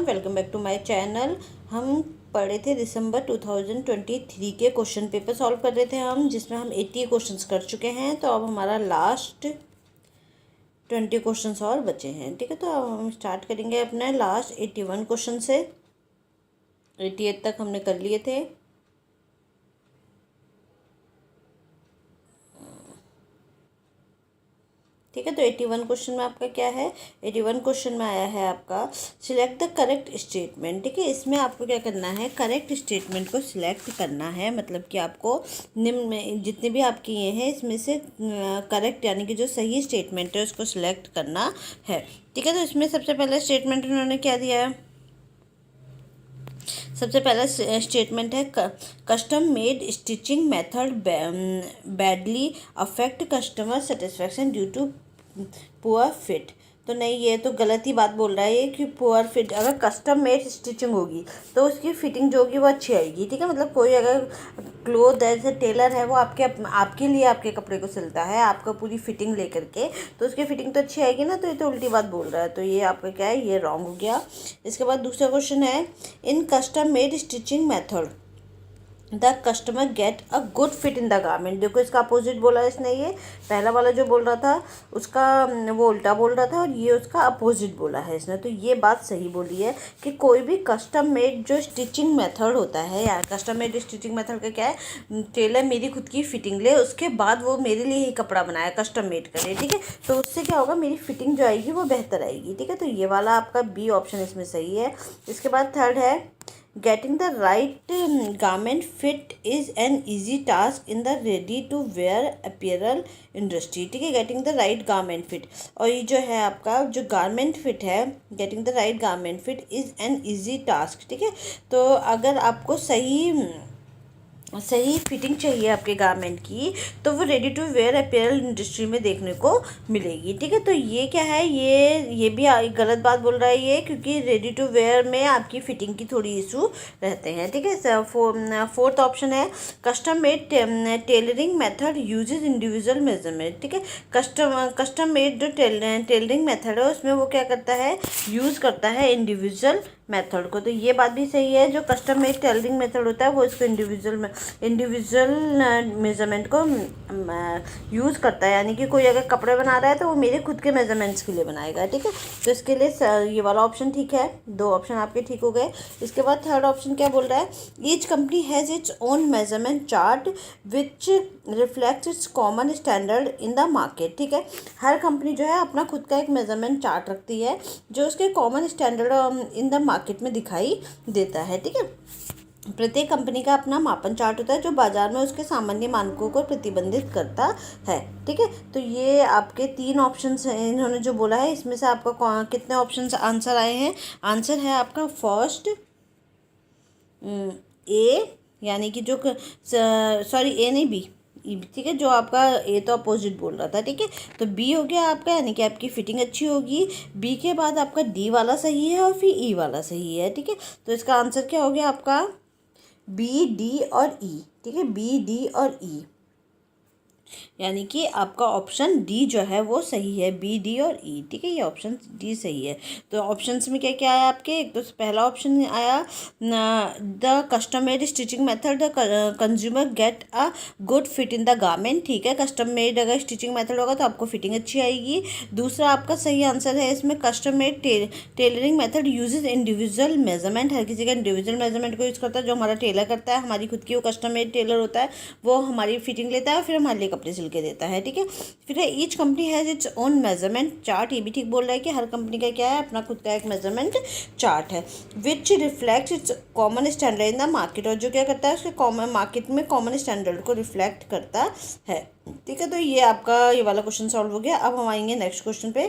Everyone, welcome back to my channel. हम पढ़े थे दिसंबर 2023 के क्वेश्चन पेपर सॉल्व कर रहे थे हम, जिसमें हम 80 क्वेश्चंस कर चुके हैं। तो अब हमारा लास्ट 20 क्वेश्चंस और बचे हैं। ठीक है, तो अब हम स्टार्ट करेंगे अपने लास्ट 81 क्वेश्चन से। 88 तक हमने कर लिए थे। ठीक है, तो 81 क्वेश्चन में आपका क्या है। 81 क्वेश्चन में आया है आपका सिलेक्ट द करेक्ट स्टेटमेंट। ठीक है, इसमें आपको क्या करना है, करेक्ट स्टेटमेंट को सिलेक्ट करना है। मतलब कि आपको निम्न में जितने भी आपके ये हैं इसमें से करेक्ट यानी कि जो सही स्टेटमेंट है उसको सिलेक्ट करना है। ठीक है, तो इसमें सबसे पहला स्टेटमेंट उन्होंने क्या दिया है। सबसे पहला स्टेटमेंट है custom made stitching method badly affect customer satisfaction due to poor fit. तो नहीं, ये तो गलत ही बात बोल रहा है ये कि पुअर फिट। अगर कस्टम मेड स्टिचिंग होगी तो उसकी फिटिंग जो होगी वो अच्छी आएगी। ठीक है, मतलब कोई अगर क्लोथ जैसे टेलर है वो आपके लिए आपके कपड़े को सिलता है, आपका पूरी फिटिंग लेकर के, तो उसकी फिटिंग तो अच्छी आएगी ना। तो ये तो उल्टी बात बोल रहा है, तो ये आपका क्या है, ये रॉन्ग हो गया। इसके बाद दूसरा क्वेश्चन है इन custom made stitching method the customer get a good fit in the garment. देखो, इसका अपोजिट बोला इसने। ये पहला वाला जो बोल रहा था उसका वो उल्टा बोल रहा था और ये उसका अपोजिट बोला है इसने। तो ये बात सही बोली है कि कोई भी कस्टम मेड जो स्टिचिंग मेथड होता है, यार कस्टम मेड स्टिचिंग मेथड का क्या है, टेलर मेरी खुद की फिटिंग ले, उसके बाद वो मेरे लिए ही कपड़ा बनाया, कस्टम मेड करे। ठीक है, तो उससे क्या होगा, मेरी फिटिंग जो आएगी वो बेहतर आएगी। ठीक है, तो ये वाला आपका बी ऑप्शन इसमें सही है। इसके बाद थर्ड है getting the right garment fit is an easy task in the ready to wear apparel industry। ठीक है, getting the right garment fit, और ये जो है आपका जो garment fit है, getting the right garment fit is an easy task। ठीक है, तो अगर आपको सही फिटिंग चाहिए आपके गारमेंट की तो वो रेडी टू वेयर अपीयरल इंडस्ट्री में देखने को मिलेगी। ठीक है, तो ये क्या है, ये भी गलत बात बोल रहा है ये, क्योंकि रेडी टू वेयर में आपकी फिटिंग की थोड़ी इशू रहते हैं। ठीक है, फोर्थ ऑप्शन है custom made tailoring method usage individual measurement. ठीक है, कस्टम मेड जो टेलरिंग मेथड है उसमें वो क्या करता है, यूज़ करता है इंडिविजुअल मेथड को। तो ये बात भी सही है, जो कस्टम मेड टेलरिंग मेथड होता है वो इसको इंडिविजुअल मेजरमेंट को यूज़ करता है। यानी कि कोई अगर कपड़े बना रहा है तो वो मेरे खुद के मेजरमेंट्स के लिए बनाएगा। ठीक है, तो इसके लिए ये वाला ऑप्शन ठीक है। दो ऑप्शन आपके ठीक हो गए। इसके बाद थर्ड ऑप्शन क्या बोल रहा है, each company has its own measurement chart which reflects it's common standard in the market. ठीक है, हर कंपनी जो है अपना खुद का एक मेजरमेंट चार्ट रखती है जो उसके common standard in the market में दिखाई देता है। ठीक है, प्रत्येक कंपनी का अपना मापन चार्ट होता है जो बाजार में उसके सामान्य मानकों को प्रतिबंधित करता है। ठीक है, तो ये आपके तीन ऑप्शंस हैं इन्होंने जो बोला है, इसमें से आपका कितने ऑप्शंस आंसर आए हैं। आंसर है आपका फर्स्ट ए, यानी कि जो सॉरी ए नहीं बी। ठीक है, जो आपका ए तो अपोजिट बोल रहा था। ठीक है, तो बी हो गया आपका, यानी कि आपकी फिटिंग अच्छी होगी। बी के बाद आपका डी वाला सही है और फिर ई वाला सही है। ठीक है, तो इसका आंसर क्या हो गया आपका बी, डी और ई। ठीक है, बी, डी और ई, यानी कि आपका ऑप्शन डी जो है वो सही है, बी, डी और ई। ठीक है, ये ऑप्शन डी सही है। तो ऑप्शंस में क्या क्या आया आपके, एक तो पहला ऑप्शन आया the custom made stitching method the consumer get a good fit in the garment. ठीक है, कस्टम मेड अगर स्टिचिंग मेथड होगा तो आपको फिटिंग अच्छी आएगी। दूसरा आपका सही आंसर है इसमें custom made tailoring method usage individual measurement. हर किसी का इंडिविजुअल मेजरमेंट को यूज़ करता है, जो हमारा टेलर करता है, हमारी खुद की वो कस्टम मेड टेलर होता है, वो हमारी फिटिंग लेता है फिर हमारे लिए कपड़े सिल के देता है। ठीक है, फिर each company has its own measurement chart. ये भी ठीक बोल रहा है कि हर कंपनी का क्या है, अपना खुद का एक मेजरमेंट चार्ट है विच reflects it's common standard in the market, और जो क्या करता है उसके कॉमन मार्केट में कॉमन स्टैंडर्ड को रिफ्लेक्ट करता है। ठीक है, तो ये आपका ये वाला क्वेश्चन सॉल्व हो गया। अब हम आएंगे नेक्स्ट क्वेश्चन पे।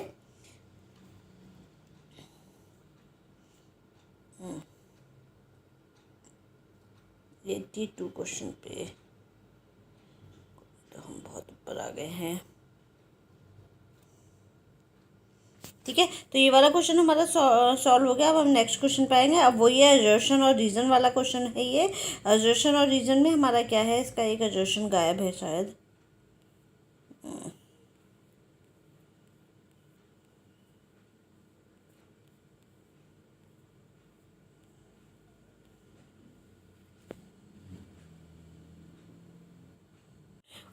82 क्वेश्चन पे, तो हम बहुत ऊपर आ गए हैं। ठीक है, तो ये वाला क्वेश्चन हमारा सॉल्व हो गया। अब हम नेक्स्ट क्वेश्चन पे आएंगे। अब वही है असर्शन और रीज़न वाला क्वेश्चन है ये। असर्शन और रीज़न में हमारा क्या है, इसका एक असर्शन गायब है शायद।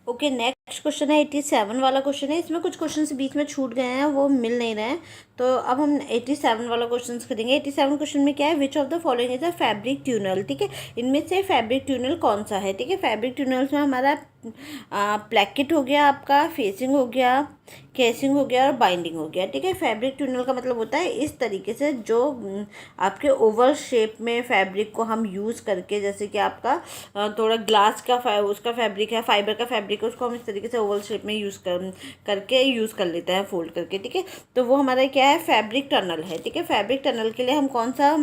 ओके, नेक्स्ट क्वेश्चन है 87 वाला क्वेश्चन है। इसमें कुछ क्वेश्चन बीच में छूट गए हैं, वो मिल नहीं रहे हैं, तो अब हम 87 वाला क्वेश्चन करेंगे। 87 क्वेश्चन में क्या है, which of the following is a fabric tunnel. ठीक है, इनमें से फैब्रिक ट्यूनल कौन सा है। ठीक है, फैब्रिक ट्यूनल्स में हमारा प्लैकेट हो गया, आपका फेसिंग हो गया, केसिंग हो गया और बाइंडिंग हो गया। ठीक है, फैब्रिक ट्यूनल का मतलब होता है इस तरीके से जो आपके ओवल शेप में फैब्रिक को हम यूज़ करके, जैसे कि आपका थोड़ा ग्लास का उसका फैब्रिक है, फाइबर का फैब्रिक है, उसको हम इस तरीके से ओवल शेप में करके यूज़ कर लेते हैं फोल्ड करके। ठीक है, तो वो हमारा क्या है, फैब्रिक टनल है। ठीक है, फैब्रिक टनल के लिए हम कौन सा,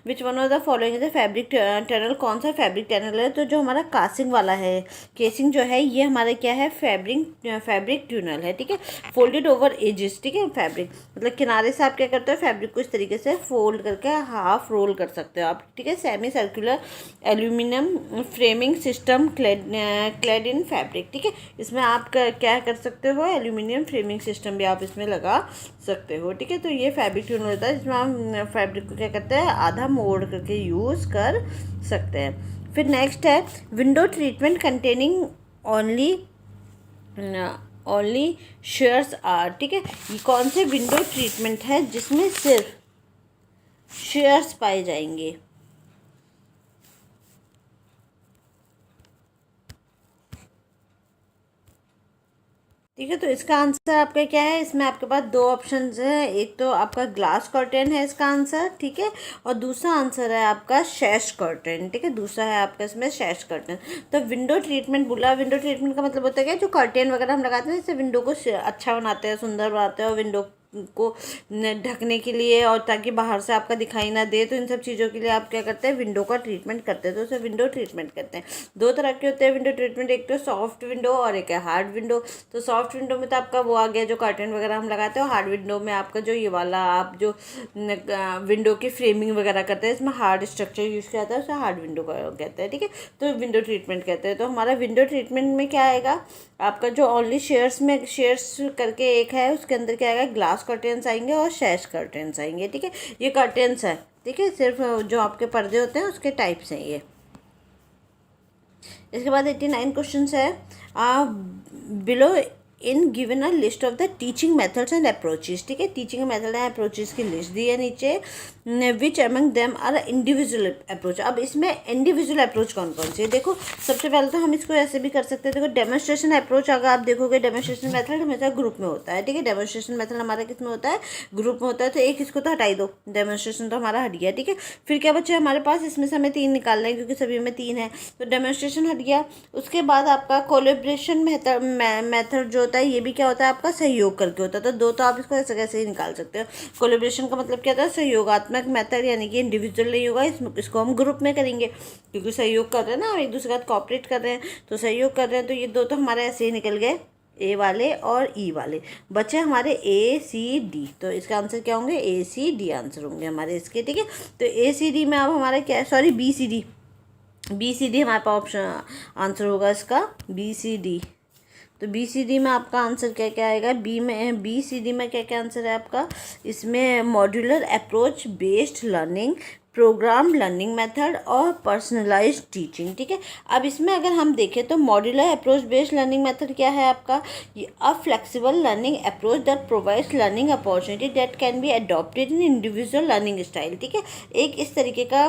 which one of the following is fabric tunnel, कौन सा फैब्रिक टनल है। तो जो हमारा कासिंग वाला है, केसिंग जो है, ये हमारा क्या है, फैब्रिक ट्यूनल है। ठीक है, फोल्डेड ओवर एजेस। ठीक है, फैब्रिक मतलब किनारे से आप क्या करते हो, फैब्रिक को इस तरीके से फोल्ड करके हाफ रोल कर सकते हो आप। ठीक है, semi circular aluminium framing system clad in fabric. ठीक है, इसमें आप क्या कर सकते हो, एल्यूमिनियम फ्रेमिंग सिस्टम भी आप इसमें लगा सकते हो। ठीक है, तो ये फैब्रिक ट्यूनल होता है जिसमें हम फैब्रिक को क्या करते हैं, आधा मोड़ करके यूज़ कर सकते हैं। फिर नेक्स्ट है window treatment containing only shares are. ठीक है, ये कौन से विंडो ट्रीटमेंट है जिसमें सिर्फ शेयर्स पाए जाएंगे। ठीक है, तो इसका आंसर आपका क्या है, इसमें आपके पास दो ऑप्शंस हैं, एक तो आपका ग्लास कर्टेन है इसका आंसर। ठीक है, और दूसरा आंसर है आपका शैश कर्टेन। ठीक है, दूसरा है आपका इसमें शैश कर्टेन। तो विंडो ट्रीटमेंट बोला, विंडो ट्रीटमेंट का मतलब होता है क्या, जो कर्टेन वगैरह हम लगाते हैं इससे विंडो को अच्छा बनाते हैं, सुंदर बनाते हैं, और विंडो को ढकने के लिए और ताकि बाहर से आपका दिखाई ना दे, तो इन सब चीज़ों के लिए आप क्या करते हैं, विंडो का ट्रीटमेंट करते हैं, तो उसे विंडो ट्रीटमेंट करते हैं। दो तरह के होते हैं विंडो ट्रीटमेंट, एक तो सॉफ्ट विंडो और एक है हार्ड विंडो। तो सॉफ्ट विंडो में तो आपका वो आ गया जो कर्टन वगैरह हम लगाते हैं, और हार्ड विंडो में आपका जो ये वाला आप जो विंडो की फ्रेमिंग वगैरह करते हैं, इसमें हार्ड स्ट्रक्चर यूज़ किया जाता है, उसे हार्ड विंडो कहते हैं। ठीक है, तो विंडो ट्रीटमेंट कहते हैं। तो हमारा विंडो ट्रीटमेंट में क्या आएगा, आपका जो ओनली शेयर्स में शेयर्स करके एक है, उसके अंदर क्या आएगा, ग्लास कर्टेंस आएंगे और शैश कर्टेंस आएंगे। ठीक है, ये कर्टेंस है। ठीक है, सिर्फ जो आपके पर्दे होते हैं उसके टाइप्स हैं ये। इसके बाद 89 क्वेश्चन है, below in given a list of the teaching methods and approaches. ठीक है, टीचिंग मेथड एंड अप्रोचेस की लिस्ट दी है नीचे, which among them are individual approach. अब इसमें इंडिविजुअल अप्रोच कौन कौन सी है, देखो सबसे पहले तो हम इसको ऐसे भी कर सकते हैं। देखो डेमोन्स्ट्रेशन अप्रोच, अगर आप देखोगे डेमोन्स्ट्रेशन मेथड हमेशा ग्रुप में होता है। ठीक है, डेमोन्स्ट्रेशन मेथड हमारा किस में होता है, ग्रुप में होता है। तो एक इसको तो हटाई दो, डेमोन्स्ट्रेशन तो हमारा हट गया। ठीक है, फिर क्या बच्चे हमारे पास, इसमें से हमें 3 निकालना है क्योंकि सभी में 3 है, तो डेमोन्स्ट्रेशन हट गया। उसके बाद आपका कोलेब्रेशन मेथड जो होता है, ये भी क्या होता है, आपका सहयोग करके होता है। तो दो तो आप इसको ऐसे कैसे ही निकाल सकते हो। कोलेब्रेशन का मतलब क्या होता है, सहयोगात्मक मेथड, यानी कि इंडिविजुअल नहीं होगा, इसको हम ग्रुप में करेंगे क्योंकि सहयोग कर रहे हैं ना, हम एक दूसरे के साथ कॉपरेट कर रहे हैं, तो सहयोग कर रहे हैं। तो ये दो तो हमारे ऐसे ही निकल गए, ए वाले और ई वाले। बचे हमारे ए सी डी, तो इसका आंसर क्या होंगे, ए सी डी आंसर होंगे हमारे इसके। ठीक है, तो ए सी डी में अब हमारा क्या है, सॉरी बी सी डी हमारे पास ऑप्शन आंसर होगा इसका, बी सी डी। तो बी सी डी में आपका आंसर क्या क्या आएगा, बी सी डी में क्या क्या आंसर है आपका, इसमें modular approach based learning, programme learning method और पर्सनलाइज्ड टीचिंग। ठीक है, अब इसमें अगर हम देखें तो modular approach based learning method क्या है आपका, a flexible learning approach that provides learning opportunity that can be adopted in individual learning style. ठीक है, एक इस तरीके का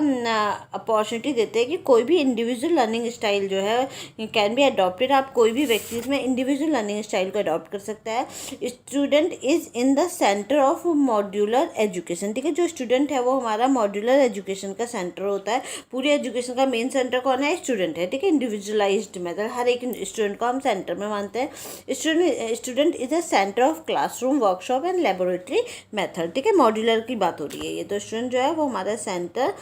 अपॉर्चुनिटी देते हैं कि कोई भी इंडिविजुअल लर्निंग स्टाइल जो है कैन बी अडॉप्टेड, आप कोई भी व्यक्ति इसमें इंडिविजुअल लर्निंग स्टाइल को अडॉप्ट कर सकता है। Student is in the centre of modular education. ठीक है, जो स्टूडेंट है वो हमारा मॉड्यूलर एजुकेशन का सेंटर होता है। पूरी एजुकेशन का मेन सेंटर कौन है, स्टूडेंट है। ठीक है, इंडिविजुअलाइज्ड मेथड, हर एक स्टूडेंट को हम सेंटर में मानते हैं। Student is a centre of classroom, workshop and laboratory method. ठीक है, मॉड्यूलर की बात हो रही है ये, तो स्टूडेंट जो है वो हमारा सेंटर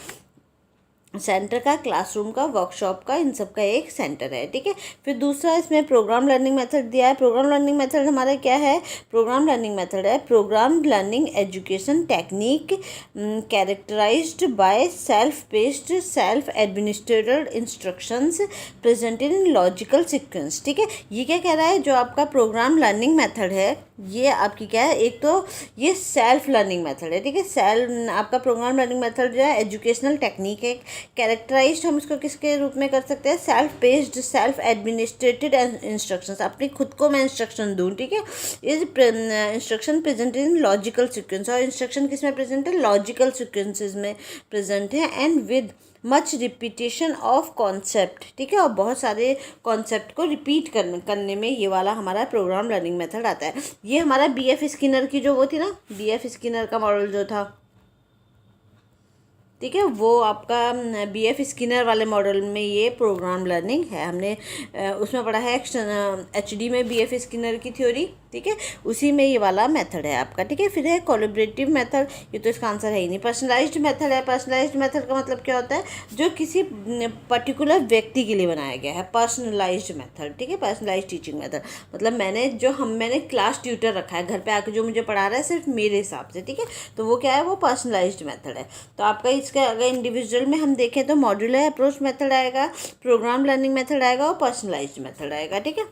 का, क्लासरूम का, वर्कशॉप का, इन सब का एक सेंटर है। ठीक है, फिर दूसरा इसमें प्रोग्राम लर्निंग मेथड दिया है। प्रोग्राम लर्निंग मेथड हमारा क्या है, प्रोग्राम लर्निंग मेथड है program learning education technique characterized by self paced self administered instructions presented in logical sequence. ठीक है, ये क्या कह रहा है, जो आपका प्रोग्राम लर्निंग मेथड है ये आपकी क्या है, एक तो ये सेल्फ लर्निंग मेथड है, ठीक है। आपका प्रोग्राम लर्निंग मेथड जो है एजुकेशनल टेक्निक है। कैरेक्टराइज्ड हम इसको किसके रूप में कर सकते हैं, self based self administered instructions, अपनी खुद को मैं इंस्ट्रक्शन दूँ, ठीक है। Is instruction present in logical sequence, और इंस्ट्रक्शन किस में प्रेजेंट है, लॉजिकल सीक्वेंसेस में प्रेजेंट है। And with much repetition of concept, ठीक है, और बहुत सारे कॉन्सेप्ट को रिपीट करने में ये वाला हमारा प्रोग्राम लर्निंग मेथड आता है। ये हमारा बीएफ स्किनर की जो वो थी ना, बीएफ स्किनर का मॉडल जो था, ठीक है, वो आपका बीएफ स्किनर वाले मॉडल में ये प्रोग्राम लर्निंग है। हमने उसमें पढ़ा है एचडी में बीएफ स्किनर की थ्योरी, ठीक है, उसी में ये वाला मेथड है आपका, ठीक है। फिर है कोलैबोरेटिव मेथड, ये तो इसका आंसर है ही नहीं। पर्सनलाइज्ड मेथड है। पर्सनलाइज्ड मेथड का मतलब क्या होता है, जो किसी पर्टिकुलर व्यक्ति के लिए बनाया गया है, पर्सनलाइज्ड मेथड, ठीक है। पर्सनलाइज्ड टीचिंग मेथड मतलब मैंने क्लास ट्यूटर रखा है घर पे आके, जो मुझे पढ़ा रहा है सिर्फ मेरे हिसाब से, ठीक है, तो वो क्या है, वो पर्सनलाइज्ड मेथड है। तो आपका इसका अगर इंडिविजुअल में हम देखें तो मॉड्यूलर अप्रोच मेथड आएगा, प्रोग्राम लर्निंग मेथड आएगा और पर्सनलाइज्ड मेथड आएगा, ठीक है।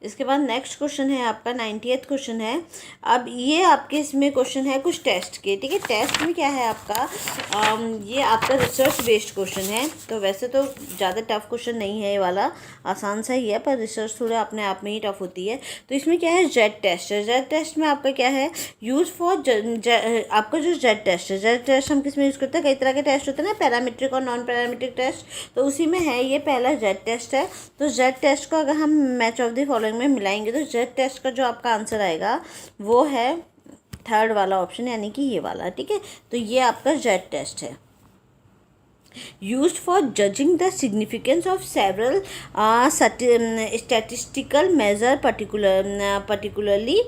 इसके बाद नेक्स्ट क्वेश्चन है आपका 90th क्वेश्चन है। अब ये आपके इसमें क्वेश्चन है कुछ टेस्ट के, ठीक है। टेस्ट में क्या है आपका, ये आपका रिसर्च बेस्ड क्वेश्चन है। तो वैसे तो ज़्यादा टफ क्वेश्चन नहीं है ये वाला, आसान सा ही है, पर रिसर्च थोड़ा अपने आप में ही टफ होती है। तो इसमें क्या है, जेड टेस्ट है। जेड टेस्ट में आपका क्या है, यूज़ फॉर आपका जो जेड टेस्ट है, जेड टेस्ट हम किस में यूज़ करते हैं, कई तरह के टेस्ट होते हैं ना, पैरामीट्रिक और नॉन पैरामीट्रिक टेस्ट, तो उसी में है ये पहला जेड टेस्ट है। तो जेड टेस्ट को अगर हम मैच ऑफ द फॉलोइंग में मिलाएंगे तो जेड टेस्ट का जो आपका आंसर आएगा वो है थर्ड वाला ऑप्शन, यानी कि ये वाला, ठीक है। तो ये आपका जेड टेस्ट है। used for judging the significance of several statistical measure particularly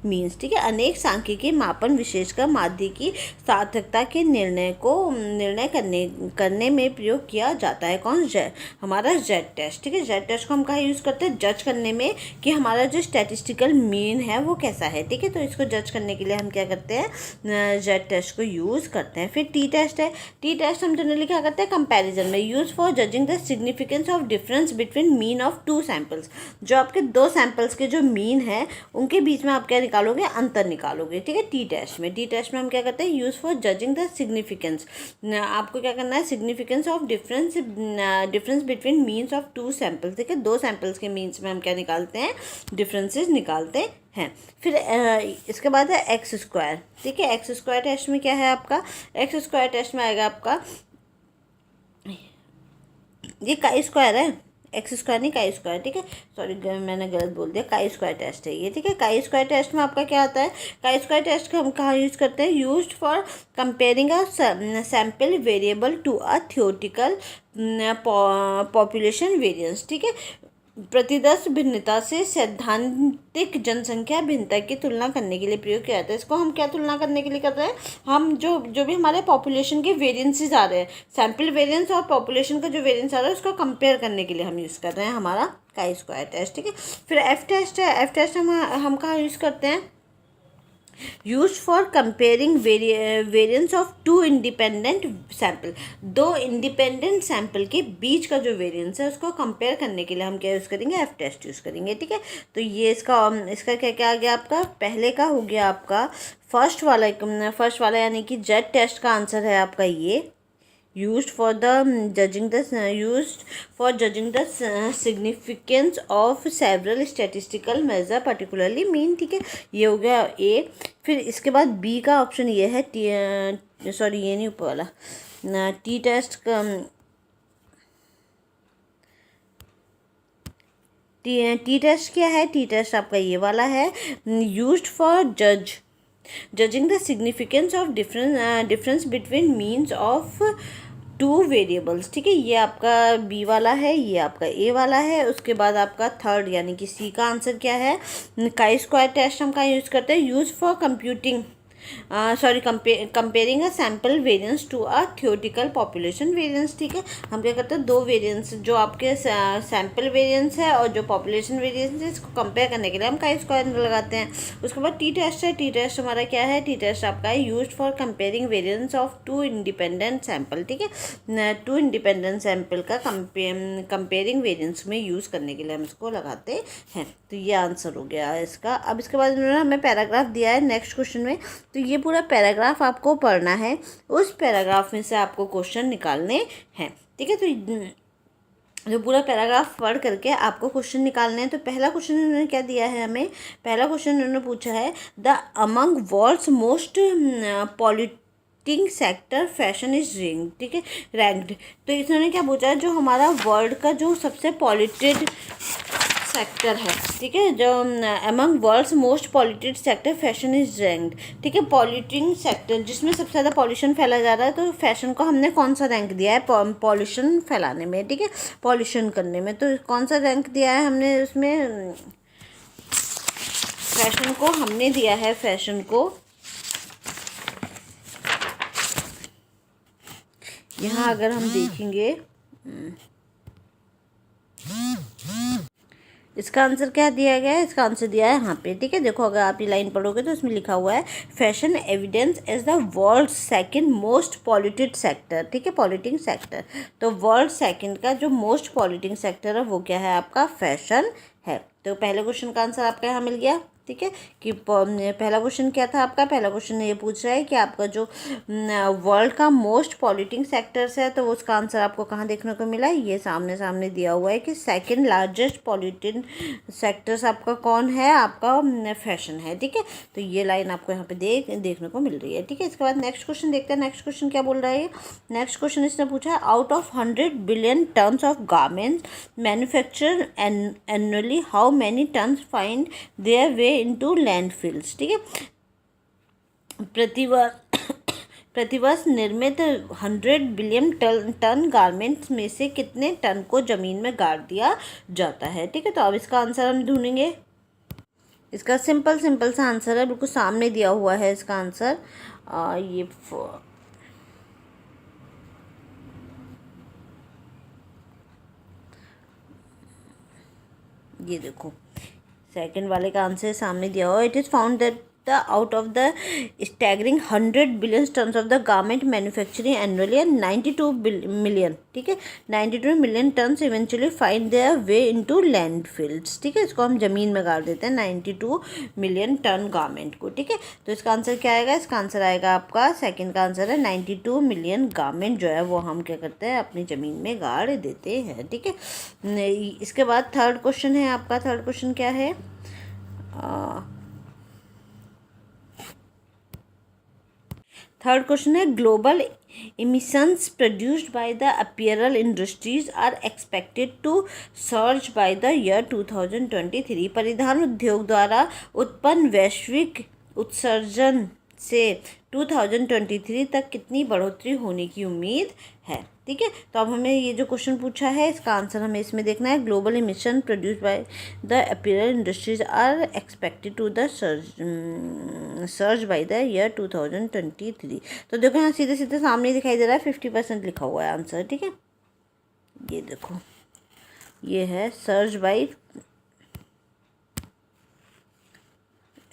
means, ठीक है, अनेक सांख्यिकीय मापन विशेषकर माध्य की सार्थकता के निर्णय करने में प्रयोग किया जाता है। कौन, हमारा जेड टेस्ट, ठीक है। जेड टेस्ट को हम कहाँ यूज़ करते हैं, जज करने में कि हमारा जो स्टैटिस्टिकल मीन है वो कैसा है, ठीक है। तो इसको जज करने के लिए हम क्या करते हैं, जेड टेस्ट को यूज़ करते हैं। फिर टी टेस्ट है। टी टेस्ट हम जनरली क्या करते हैं, कंपैरिजन में, use for judging the significance of difference between mean of two samples, जो आपके दो सैम्पल्स के जो मीन है उनके बीच में आप क्या निकालोगे, अंतर निकालोगे, ठीक है। टी टेस्ट में हम क्या करते हैं, use for judging the significance, आपको क्या करना है, significance of difference between means of two samples, ठीक है। दो सैम्पल्स के मीन्स में हम क्या निकालते हैं, डिफरेंसेस निकालते हैं। फिर इसके बाद है एक्स स्क्वायर, ठीक है। एक्स स्क्वायर टेस्ट में क्या है आपका, एक्स स्क्वायर टेस्ट में आएगा आपका, ये काई स्क्वायर है, एक्स स्क्वायर नहीं काई स्क्वायर, ठीक है, सॉरी मैंने गलत बोल दिया, काई स्क्वायर टेस्ट है ये, ठीक है। काई स्क्वायर टेस्ट में आपका क्या आता है, काई स्क्वायर टेस्ट को हम कहाँ यूज़ करते हैं, used for comparing a sample variable to a theoretical population variance, ठीक है। प्रतिदर्श भिन्नता से सैद्धांतिक जनसंख्या भिन्नता की तुलना करने के लिए प्रयोग किया जाता है। इसको हम क्या तुलना करने के लिए कर रहे हैं, हम जो भी हमारे पॉपुलेशन के वेरिएंसेस आ रहे हैं, सैम्पल वेरिएंस और पॉपुलेशन का जो वेरिएंस आ रहा है उसको कंपेयर करने के लिए हम यूज़ कर रहे हैं हमारा काई स्क्वायर टेस्ट, ठीक है। फिर एफ टेस्ट है। एफ टेस्ट हम कहाँ यूज़ करते हैं, use for comparing variance of two independent sample, दो इंडिपेंडेंट सैम्पल के बीच का जो वेरियंस है उसको कंपेयर करने के लिए हम क्या यूज़ करेंगे, एफ टेस्ट यूज़ करेंगे, ठीक है। तो ये इसका क्या क्या आ गया आपका, पहले का हो गया आपका फर्स्ट वाला यानी कि जेड टेस्ट का आंसर है आपका ये, used for judging the significance of several statistical measure particularly mean, ठीक है, ये हो गया ए। फिर इसके बाद बी का ऑप्शन ये है, सॉरी ये नहीं ऊपर वाला, टी टेस्ट का टी टेस्ट क्या है, टी टेस्ट आपका ये वाला है, used for judging the significance of difference between means of two variables, ठीक है। ये आपका बी वाला है, ये आपका ए वाला है। उसके बाद आपका थर्ड यानी कि सी का आंसर क्या है, काई स्क्वायर टेस्ट हम कहाँ यूज़ करते हैं, use for computing sorry comparing a sample variance to a theoretical population variance. ठीक है, हम क्या करते हैं, दो वेरिएंस जो आपके सैम्पल वेरिएंस है और जो पॉपुलेशन वेरिएंस है, इसको कंपेयर करने के लिए हम काई स्क्वायर लगाते हैं। उसके बाद टी टेस्ट है। टी टेस्ट हमारा क्या है, टी टेस्ट आपका है used for comparing variance of two independent sample. ठीक है, टू इंडिपेंडेंट सैंपल का कंपेयरिंग वेरिएंस में यूज़ करने के लिए हम इसको लगाते हैं। तो ये आंसर हो गया है इसका। अब इसके बाद इन्होंने हमें पैराग्राफ दिया है नेक्स्ट क्वेश्चन में, तो ये पूरा पैराग्राफ आपको पढ़ना है, उस पैराग्राफ में से आपको क्वेश्चन निकालने हैं। ठीक है, तो जो पूरा पैराग्राफ पढ़ करके आपको क्वेश्चन निकालने हैं। तो पहला क्वेश्चन इन्होंने क्या दिया है हमें, पहला क्वेश्चन इन्होंने पूछा है the among world's most polluting sector fashion is rank. ठीक है, रैंक्ड। तो इन्होंने क्या पूछा है, जो हमारा वर्ल्ड का जो सबसे पॉलिटेड सेक्टर है, ठीक है, जो among world's most polluted sector fashion is ranked. ठीक है, पॉल्यूटिंग सेक्टर जिसमें सबसे ज़्यादा पॉल्यूशन फैला जा रहा है, तो फैशन को हमने कौन सा रैंक दिया है पॉल्यूशन फैलाने में। ठीक है, पॉल्यूशन करने में, तो कौन सा रैंक दिया है हमने उसमें, फैशन को हमने दिया है, फैशन को यहाँ अगर हम देखेंगे इसका आंसर क्या दिया गया है, इसका आंसर दिया है यहाँ पे। ठीक है, देखो अगर आप ये लाइन पढ़ोगे तो इसमें लिखा हुआ है fashion evidence as the world second most polluted sector. ठीक है, पॉल्यूटिंग सेक्टर, तो वर्ल्ड सेकंड का जो मोस्ट पॉल्यूटिंग सेक्टर है वो क्या है, आपका फैशन है। तो पहले क्वेश्चन का आंसर आपका यहाँ मिल गया। ठीक है, कि पहला क्वेश्चन क्या था आपका, पहला क्वेश्चन ये पूछ रहा है कि आपका जो वर्ल्ड का मोस्ट पॉल्यूटिंग सेक्टर्स है, तो उसका आंसर आपको कहाँ देखने को मिला है, ये सामने सामने दिया हुआ है कि सेकंड लार्जेस्ट पॉल्यूटिंग सेक्टर्स आपका कौन है, आपका फैशन है। ठीक है, तो ये लाइन आपको यहाँ पे देखने को मिल रही है। ठीक है, इसके बाद नेक्स्ट क्वेश्चन देखते हैं, नेक्स्ट क्वेश्चन क्या बोल रहा है। नेक्स्ट क्वेश्चन इसने पूछा, out of 100 billion tons of garments manufacture annually, how many tons find their way into landfills. ठीक है, प्रतिवर्ष निर्मित 100 बिलियन टन गारमेंट्स में से कितने टन को जमीन में गाड़ दिया जाता है। ठीक है, तो अब इसका आंसर हम ढूंढेंगे। इसका सिंपल सा आंसर है, बिल्कुल सामने दिया हुआ है इसका आंसर। ये देखो सेकंड वाले का आंसर सामने दिया हुआ, it is found that the out of the staggering 100 billion tons of the garment manufacturing annually and 92 million, ठीक है, 92 million tons eventually find their way into landfills। ठीक है, इसको हम ज़मीन में गाड़ देते हैं 92 मिलियन टन गारमेंट को। ठीक है, तो इसका आंसर क्या आएगा, इसका आंसर आएगा आपका सेकंड का आंसर है 92 मिलियन गारमेंट जो है वो हम क्या करते हैं, अपनी ज़मीन में गाड़ देते हैं। ठीक है, इसके बाद थर्ड क्वेश्चन है आपका, थर्ड क्वेश्चन क्या है, थर्ड क्वेश्चन है global emissions produced by the apparel industries are expected to surge by the year 2023। परिधान उद्योग द्वारा उत्पन्न वैश्विक उत्सर्जन से 2023 तक कितनी बढ़ोतरी होने की उम्मीद है। ठीक है, तो अब हमें ये जो क्वेश्चन पूछा है इसका आंसर हमें इसमें देखना है, global emission produce by the apparel industries are expected to the surge by the year 2023। तो देखो यहाँ सीधे सीधे सामने दिखाई दे रहा है 50% लिखा हुआ है आंसर। ठीक है, ये देखो ये है surge by,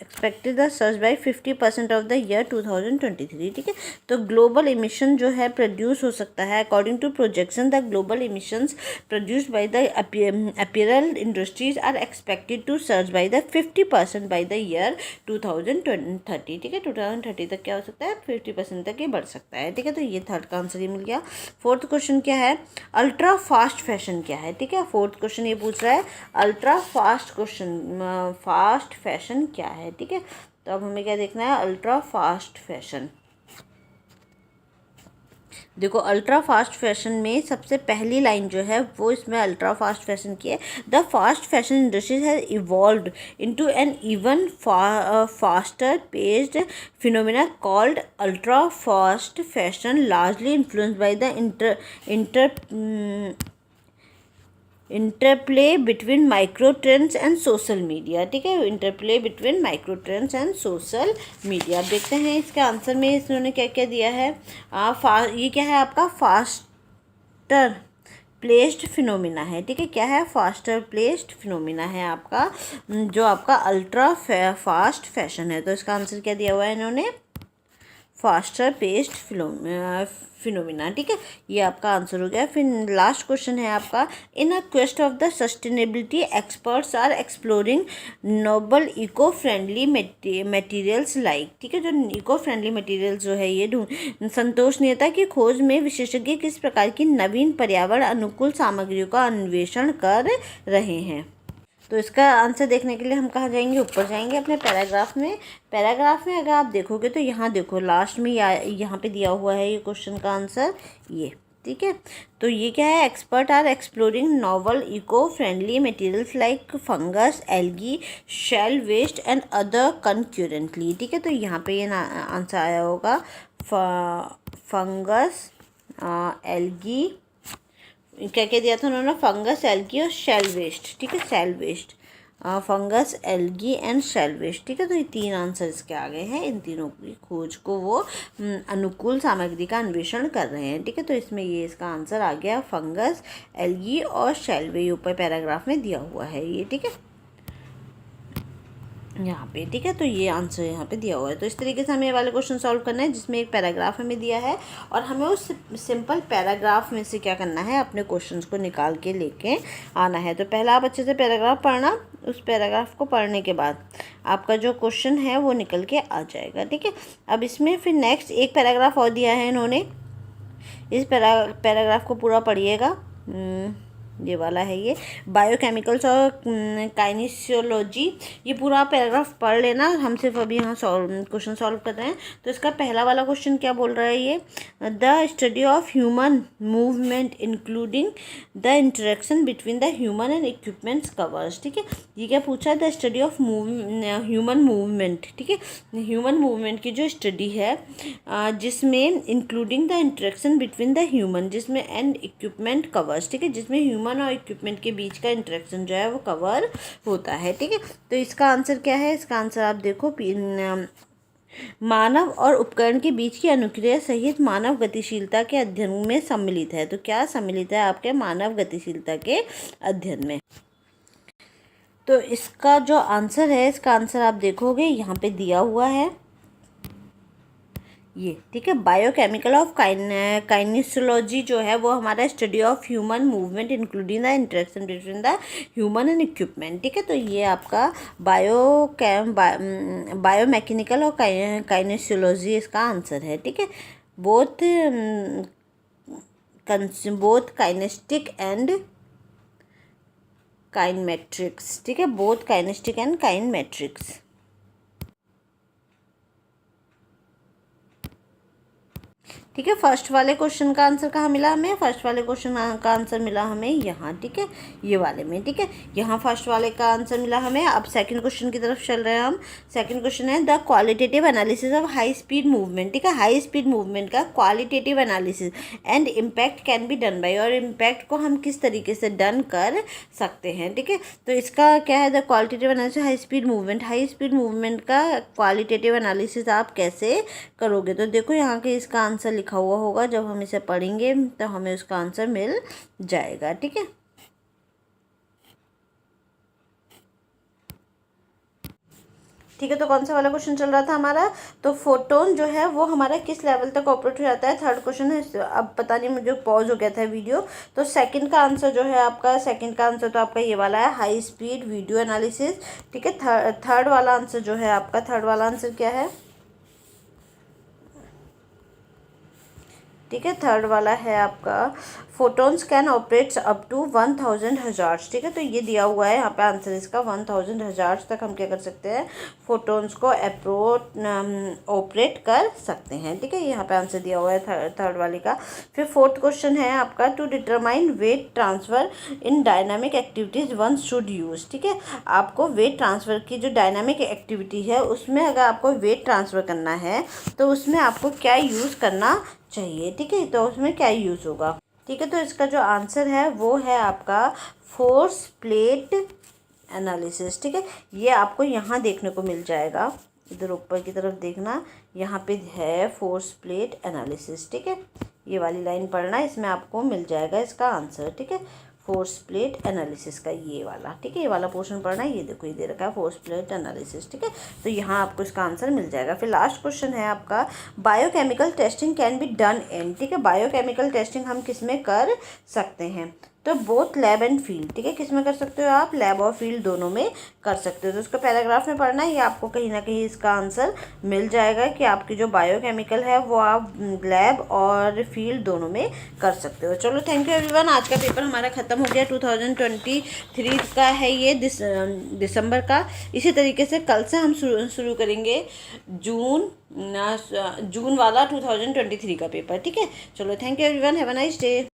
expected the surge by 50% of the year 2023। ठीक है, तो ग्लोबल इमिशन जो है प्रोड्यूस हो सकता है according to projection, the global emissions produced by the apparel industries are expected to surge by the 50% by the year 2030। ठीक है, 2030 तक क्या हो सकता है, 50% तक ये बढ़ सकता है। ठीक है, तो ये थर्ड का आंसर ही मिल गया। फोर्थ क्वेश्चन क्या है, अल्ट्रा फास्ट फैशन क्या है। ठीक है, फोर्थ क्वेश्चन ये पूछ रहा है अल्ट्रा फास्ट फैशन क्या है। ठीक है, तो अब हमें क्या देखना है, अल्ट्रा फास्ट फैशन। देखो अल्ट्रा फास्ट फैशन में सबसे पहली लाइन जो है वो इसमें अल्ट्रा फास्ट फैशन की है, the fast fashion industry has evolved into an even faster paced phenomena called ultra fast fashion, largely influenced by the interplay between micro trends and social media, ठीक है, interplay between micro trends and social media. देखते हैं इसके answer में इन्होंने क्या क्या दिया है। ये क्या है आपका, फास्टर प्लेस्ड फिनोमिना है, ठीक है, क्या है, फास्टर प्लेस्ड फिनोमिना है आपका, जो आपका अल्ट्रा फास्ट फैशन है। तो इसका आंसर क्या दिया हुआ है इन्होंने, फास्टर पेस्ड फिनोमिना, ठीक है, ये आपका आंसर हो गया। फिर लास्ट क्वेश्चन है आपका, in a quest of the sustainability experts are exploring noble eco friendly materials like, ठीक है, जो इको फ्रेंडली मटेरियल्स जो है ये संतोषनीयता की खोज में विशेषज्ञ किस प्रकार की नवीन पर्यावरण अनुकूल सामग्रियों का अन्वेषण कर रहे हैं। तो इसका आंसर देखने के लिए हम कहाँ जाएंगे, ऊपर जाएंगे अपने पैराग्राफ में। पैराग्राफ में अगर आप देखोगे तो यहाँ देखो लास्ट में यहाँ पे दिया हुआ है ये क्वेश्चन का आंसर, ये, ठीक है। तो ये क्या है, expert are exploring novel eco friendly materials like fungus, algae, shell waste and other concurrently, ठीक है। तो यहाँ पे ये आंसर आया होगा फंगस, एल्गी, क्या क्या दिया था उन्होंने, फंगस, एल्गी और शेल वेस्ट, ठीक है, shell waste, fungus, algae and shell waste, ठीक है। तो ये 3 आंसर इसके आ गए हैं। इन तीनों की खोज को वो अनुकूल सामग्री का अन्वेषण कर रहे हैं, ठीक है। तो इसमें ये इसका आंसर आ गया फंगस, एल्गी और शेल वेस्ट, ऊपर पैराग्राफ में दिया हुआ है ये, ठीक है, यहाँ पे, ठीक है। तो ये आंसर यहाँ पे दिया हुआ है। तो इस तरीके से हमें ये वाले क्वेश्चन सॉल्व करना है जिसमें एक पैराग्राफ हमें दिया है और हमें उस सिंपल पैराग्राफ में से क्या करना है, अपने क्वेश्चंस को निकाल के लेके आना है। तो पहला आप अच्छे से पैराग्राफ पढ़ना, उस पैराग्राफ को पढ़ने के बाद आपका जो क्वेश्चन है वो निकल के आ जाएगा, ठीक है। अब इसमें फिर नेक्स्ट एक पैराग्राफ और दिया है इन्होंने, इस पैराग्राफ को पूरा पढ़िएगा, ये वाला है, ये बायोकेमिकल्स और काइनेसियोलॉजी, ये पूरा पैराग्राफ पढ़ लेना। हम सिर्फ अभी यहाँ क्वेश्चन सॉल्व कर रहे हैं। तो इसका पहला वाला क्वेश्चन क्या बोल रहा है, ये the study of human movement including the interaction between the human and equipments covers, ठीक है। ये क्या पूछा है, the study of human movement, ठीक है, ह्यूमन मूवमेंट की जो स्टडी है जिसमें including the interaction between the human, जिसमें एंड इक्विपमेंट कवर्स, ठीक है, जिसमें ह्यूमन और इक्विपमेंट के बीच का इंटरेक्शन जो है वो कवर होता है, ठीक है। तो इसका आंसर क्या है, इसका आंसर आप देखो, मानव और उपकरण के बीच की अनुक्रिया सहित मानव गतिशीलता के अध्ययन में सम्मिलित है। तो क्या सम्मिलित है आपके मानव गतिशीलता के अध्ययन में। तो इसका जो आंसर है, इसका आंसर आप देखोगे यहाँ पे दिया हुआ है ये, ठीक है, बायोकेमिकल ऑफ काइनेसियोलॉजी जो है वो हमारा study of human movement including the interaction between the human and equipment, ठीक है। तो ये आपका बायोमैकेनिकल और काइनेसियोलॉजी इसका आंसर है, ठीक है। बोथ काइनेस्टिक एंड काइनेमेट्रिक्स, ठीक है, बोथ काइनेस्टिक एंड काइनेमेट्रिक्स। ठीक है, फर्स्ट वाले क्वेश्चन का आंसर कहाँ मिला हमें, फर्स्ट वाले क्वेश्चन का आंसर मिला हमें यहाँ, ठीक है, ये वाले में, ठीक है, यहाँ फर्स्ट वाले का आंसर मिला हमें। अब सेकंड क्वेश्चन की तरफ चल रहे हैं हम। सेकंड क्वेश्चन है the qualitative analysis of high speed movement, ठीक है, हाई स्पीड मूवमेंट का qualitative analysis and impact can be done by, और इम्पैक्ट को हम किस तरीके से डन कर सकते हैं, ठीक है। तो इसका क्या है, the qualitative analysis high speed movement का क्वालिटेटिव एनालिसिस आप कैसे करोगे। तो देखो यहाँ के इसका आंसर लिखा हुआ होगा, जब हम इसे पढ़ेंगे तो हमें उसका आंसर मिल जाएगा, ठीक है। ठीक है, तो कौन सा वाला क्वेश्चन चल रहा था हमारा, तो फोटोन जो है वो हमारा किस लेवल तक ऑपरेट हो जाता है, थर्ड क्वेश्चन है। अब पता नहीं मुझे पॉज हो गया था वीडियो। तो सेकंड का आंसर जो है आपका, सेकंड का आंसर तो आपका ये वाला है, हाई स्पीड वीडियो एनालिसिस, ठीक है। थर्ड वाला आंसर जो है आपका, थर्ड वाला आंसर क्या है, ठीक है, थर्ड वाला है आपका photons can operates up to 1000 hazards, ठीक है। तो ये दिया हुआ है यहाँ पे आंसर इसका, 1000 हजार्ड्स तक हम क्या कर सकते हैं, फोटोन्स को ऑपरेट कर सकते हैं, ठीक है। यहाँ पे आंसर दिया हुआ है थर्ड वाले का। फिर फोर्थ क्वेश्चन है आपका, to determine weight transfer in dynamic activities one should use, ठीक है। आपको वेट ट्रांसफ़र की जो डायनामिक एक्टिविटी है उसमें अगर आपको वेट ट्रांसफ़र करना है तो उसमें आपको क्या यूज़ करना चाहिए, ठीक है। तो उसमें क्या यूज़ होगा, ठीक है, तो इसका जो आंसर है वो है आपका फोर्स प्लेट एनालिसिस। ठीक है, ये आपको यहाँ देखने को मिल जाएगा, इधर ऊपर की तरफ देखना, यहाँ पे है फोर्स प्लेट एनालिसिस। ठीक है, ये वाली लाइन पढ़ना, इसमें आपको मिल जाएगा इसका आंसर। ठीक है, फोर्स प्लेट एनालिसिस का ये वाला, ठीक है, ये वाला पोर्शन पढ़ना है। ये देखो ये दे रखा है फोर्स प्लेट एनालिसिस। ठीक है, तो यहाँ आपको इसका आंसर मिल जाएगा। फिर लास्ट क्वेश्चन है आपका, biochemical testing can be done in. ठीक है, बायोकेमिकल टेस्टिंग हम किस में कर सकते हैं, तो बोथ लैब एंड फील्ड। ठीक है, किस में कर सकते हो आप, लैब और फील्ड दोनों में कर सकते हो। तो उसको पैराग्राफ में पढ़ना है, ये आपको कहीं ना कहीं इसका आंसर मिल जाएगा कि आपकी जो बायोकेमिकल है वो आप लैब और फील्ड दोनों में कर सकते हो। चलो थैंक यू एवरीवन, आज का पेपर हमारा ख़त्म हो गया। 2023 का है ये, दिसंबर का। इसी तरीके से कल से हम शुरू करेंगे जून वाला 2023 का पेपर। ठीक है, चलो thank you everyone, have a nice day.